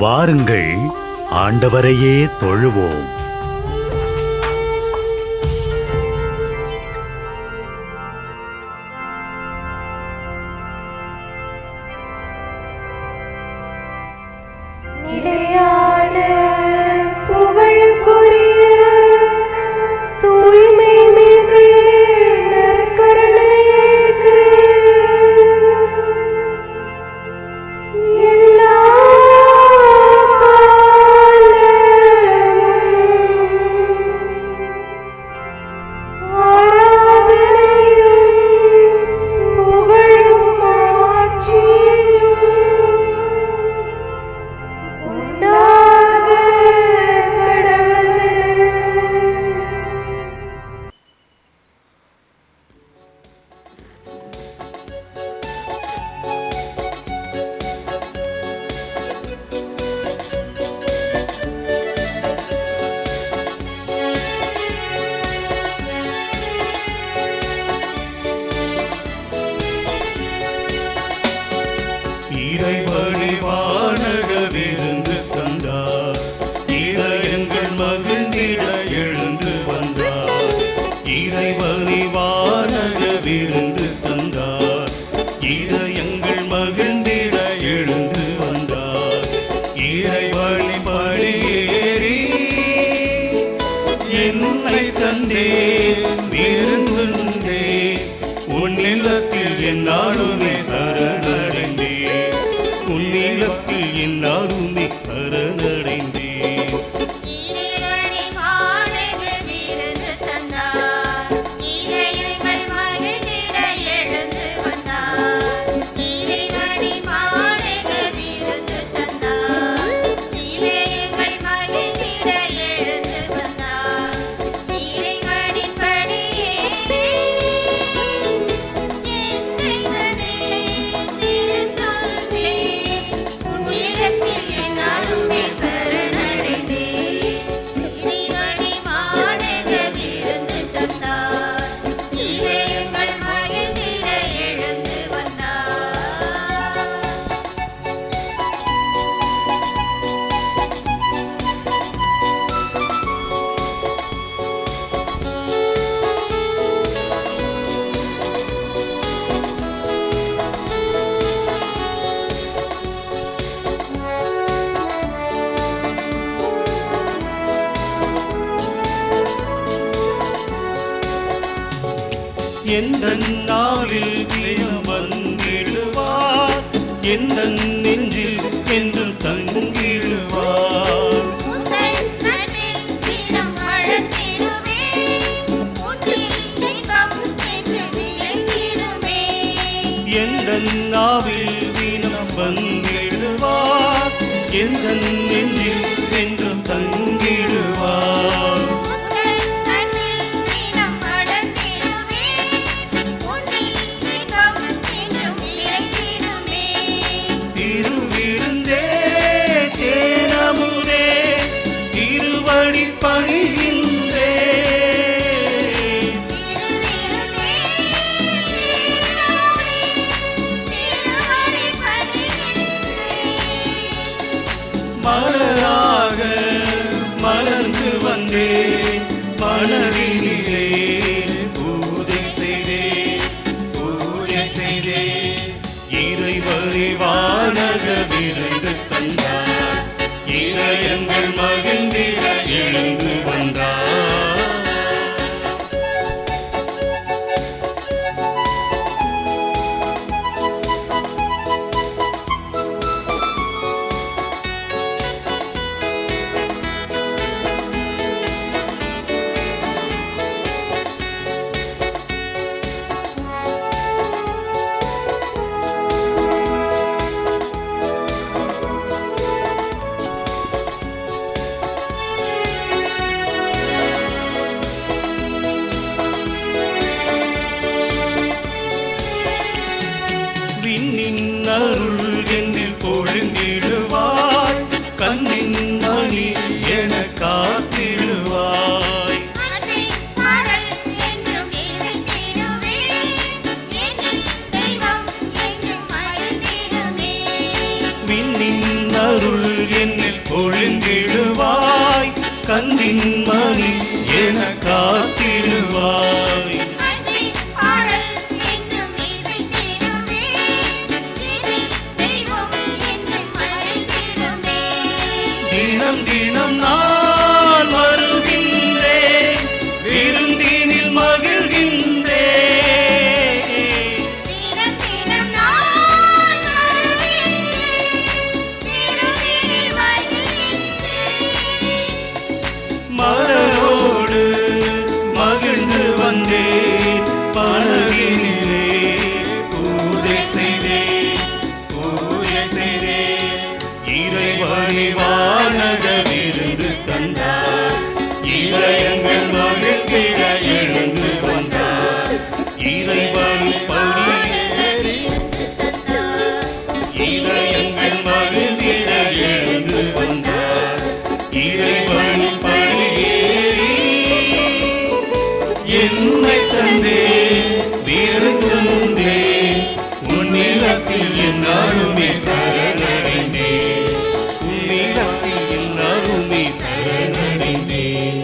வாருங்கள், ஆண்டவரையே தொழுவோம். இறைவழி வானக விருந்து தந்தார், இதயங்கள் மகிழ்ந்திட எழுந்து வந்தார். இறைவழி வானக விருந்து தந்தார், இதயங்கள் மகிழ்ந்திட எழுந்து வந்தார். இறைவழி படியேறி என்னை தந்தே விருந்துண்டே, உன்னிலத்தில் என்னாலுமே சரணடைந்தே, உன்னிலத்தில் என்னாலுமே சரணடைந்தே. எந்த நாளில் தினம் வந்திடுவார், எந்த நெஞ்சில் என்று தங்கிடுவார். எந்த நாவில் தினம் வந்திடுவார், எந்த நெஞ்சில் என்று தங்கிடுவார். மலராக மலர்ந்து வந்தே, மலரினிலே பூஜை செய்தே, பூஜை செய்தே. இறைவழி வானக விருந்து தந்தார், இதயங்கள் மகிழ்ந்திட எழுந்து வந்தார். அருள் என்னில் பொழிந்திடுவாய், கண்ணின் மணி என காத்திடுவாய். தினம் தினம் நான் வருகின்றேன், விருந்தினில் மகிழ்கின்றேன். மலரோடு மகிழ்ந்து வந்தேன், பலகினிலே பூஜை செய்தேன், பூஜை செய்தேன். இறைவனை வானக விருந்து தந்தார், இதயங்கள் மகிழ்ந்திட எழுந்து வந்தார். இறைவன் பணியேறி இதயங்கள் மகிழ்ந்திட எழுந்து வந்தார். இறைவன் பணியேறி என்னை தந்தே விருந்தே, உன்னிடத்தில் என்னாலுமே சரணடைந்தேன், உன்னிடத்தில் என்னாலுமே சரணடைந்தேன்.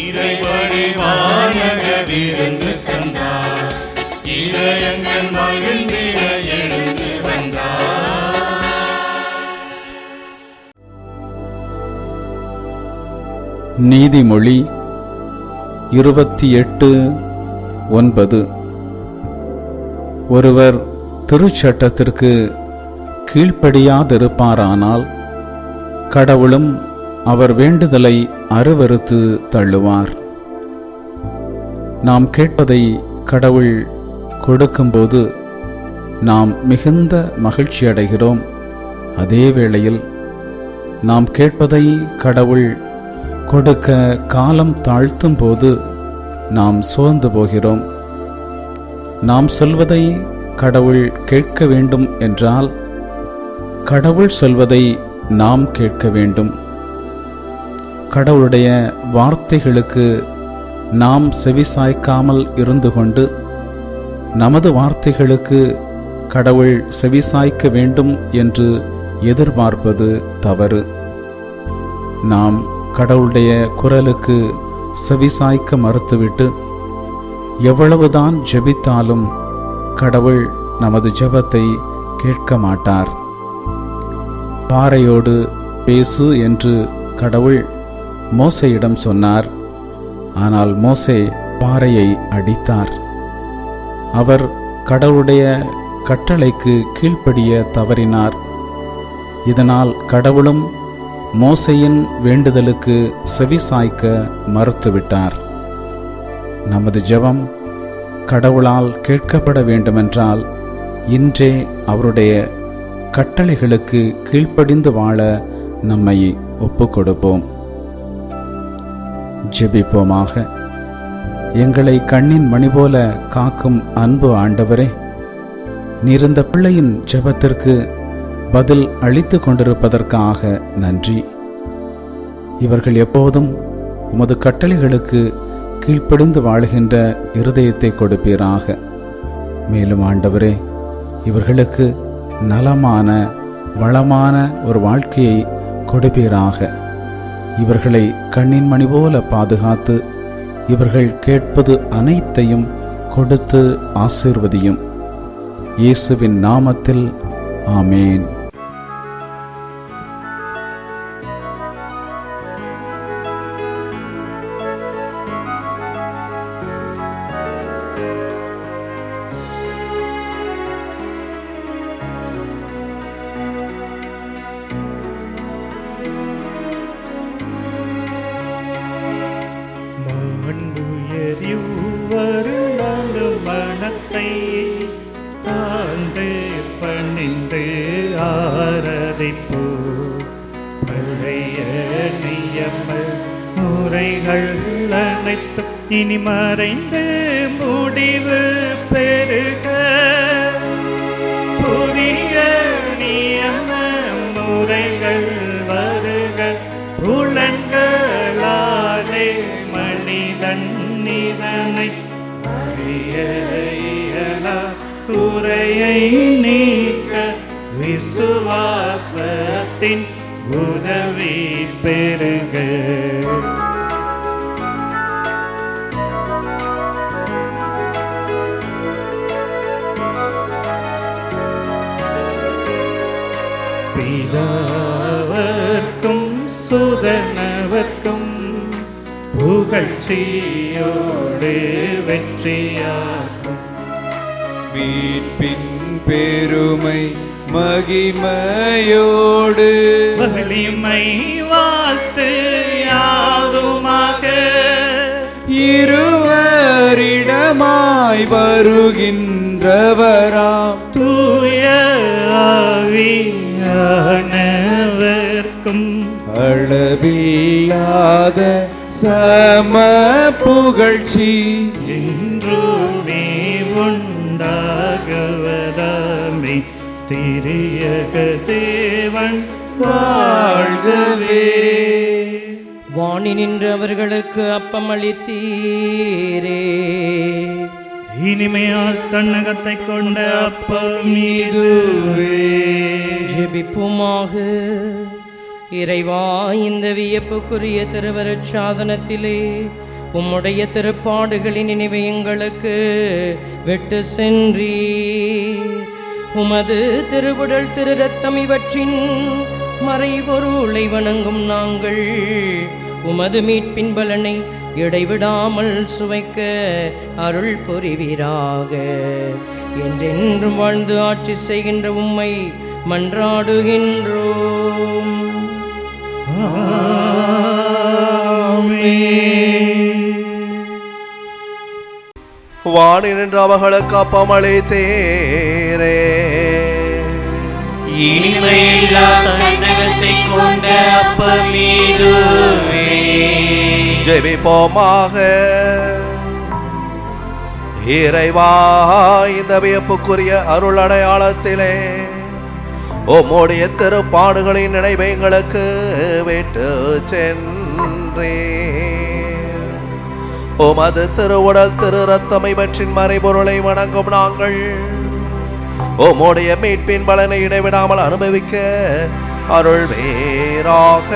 இறைவனை வானக விருந்து தந்தார், இதயங்கள் மகிழ்ந்திட எழுந்து வந்தார். நீதிமொழி 28:9. ஒருவர் திருச்சட்டத்திற்கு கீழ்ப்படியாதிருப்பாரானால் கடவுளும் அவர் வேண்டுதலை அருவருத்து தள்ளுவார். நாம் கேட்பதை கடவுள் கொடுக்கும்போது நாம் மிகுந்த மகிழ்ச்சி அடைகிறோம். அதே வேளையில் நாம் கேட்பதை கடவுள் கொடுக்க காலம் தாழ்த்தும் போது நாம் சோர்ந்து போகிறோம். நாம் சொல்வதை கடவுள் கேட்க வேண்டும் என்றால் கடவுள் சொல்வதை நாம் கேட்க வேண்டும். கடவுளுடைய வார்த்தைகளுக்கு நாம் செவிசாய்க்காமல் இருந்து கொண்டு நமது வார்த்தைகளுக்கு கடவுள் செவிசாய்க்க வேண்டும் என்று எதிர்பார்ப்பது தவறு. நாம் கடவுளுடைய குரலுக்கு செவிசாய்க்க மறுத்துவிட்டு எவ்வளவுதான் ஜெபித்தாலும் கடவுள் நமது ஜெபத்தை கேட்க மாட்டார். பாறையோடு பேசு என்று கடவுள் மோசேயிடம் சொன்னார். ஆனால் மோசே பாறையை அடித்தார். அவர் கடவுளுடைய கட்டளைக்கு கீழ்ப்படிய தவறினார். இதனால் கடவுளும் மோசேயின் வேண்டுதலுக்கு செவிசாய்க்க மறுத்துவிட்டார். நமது ஜெபம் கடவுளால் கேட்கப்பட வேண்டுமென்றால் இன்றே அவருடைய கட்டளைகளுக்கு கீழ்ப்படிந்து வாழ நம்மை ஒப்புக்கொடுப்போம். ஜெபிப்போமாக. எங்களை கண்ணின் மணி போல காக்கும் அன்பு ஆண்டவரே, நீர் இந்த பிள்ளையின் ஜெபத்திற்கு பதில் அளித்து கொண்டிருப்பதற்காக நன்றி. இவர்கள் எப்போதும் உமது கட்டளைகளுக்கு கீழ்ப்படிந்து வாழுகின்ற இருதயத்தை கொடுப்பீராக. மேலும் ஆண்டவரே, இவர்களுக்கு நலமான வளமான ஒரு வாழ்க்கையை கொடுப்பீராக. இவர்களை கண்ணின் மணி போல பாதுகாத்து இவர்கள் கேட்பது அனைத்தையும் கொடுத்து ஆசீர்வதியும். இயேசுவின் நாமத்தில் ஆமேன். மனத்தை தாழ்ந்து பணிந்து ஆராதிப்போ, பழைய நியம முறைகள் அனைத்து இனி மறைந்து முடிவு பெருக, புதிய நியம முறைகள் வருக. புலன்களாலே மனிதன் இதனை அறிய குறையை நீக்க விசுவாச கரத்தின் உதவி பெறுக. பிதாவர்க்கும் சுதனவர்க்கும் புகழ்ச்சியோடு வெற்றியாகும். மீட்பின் பெருமை மகிமையோடு வலிமை வாழ்த்து யாவுமாக. இருவரிடமாய் வருகின்றவராம் தூய ஆவியானவர்க்கும் அளவில்லாத சம புகழ்ச்சி என்றுமே உண்டாகுவதாமே. திரியக தேவன் வாழ்கவே. வாணி நின்று அவர்களுக்கு அப்பம் அளித்தீரே. இனிமையால் தன்னகத்தை கொண்ட அப்பம் இதுவே. ஜெபிப்புமாக. இறைவா, இந்த வியப்புக்குரிய திருவருட் சாதனத்திலே உம்முடைய திருப்பாடுகளின் நினைவை எங்களுக்கு விட்டு சென்றீர். உமது திருவுடல் திரு ரத்தம் இவற்றின் மறைபொருளை வணங்கும் நாங்கள் உமது மீட்பின் பலனை இடைவிடாமல் சுவைக்க அருள் புரிவீராக. என்றென்றும் வாழ்ந்து ஆட்சி செய்கின்ற உம்மை மன்றாடுகின்றோம். வாணி நின்று அவர்களுக்கு அப்பம் அளித்தீரே. இனிமையில்லா தன்னகத்தை கொண்ட அப்பம் இதுவே. ஜெபிப்போமாக. இறைவா, இந்த வியப்புக்குரிய அருள் அடையாளத்திலே உம்முடைய திருப்பாடுகளின் நினைவை எங்களுக்கு விட்டு சென்றே. உமது திருவுடல் திரு ரத்தம் இவற்றின் மறைபொருளை வணங்கும் நாங்கள் உம்முடைய மீட்பின் பலனை இடைவிடாமல் அனுபவிக்க அருள் வேறாக.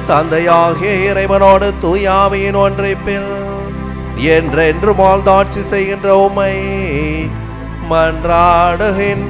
தந்தையாகிய இறைவனோடு தூயாவியின் ஒன்றிப்பில் என்றென்று வாழ்ந்தாட்சி செய்கின்ற உம்மை மன்றாடுகின்றோம்.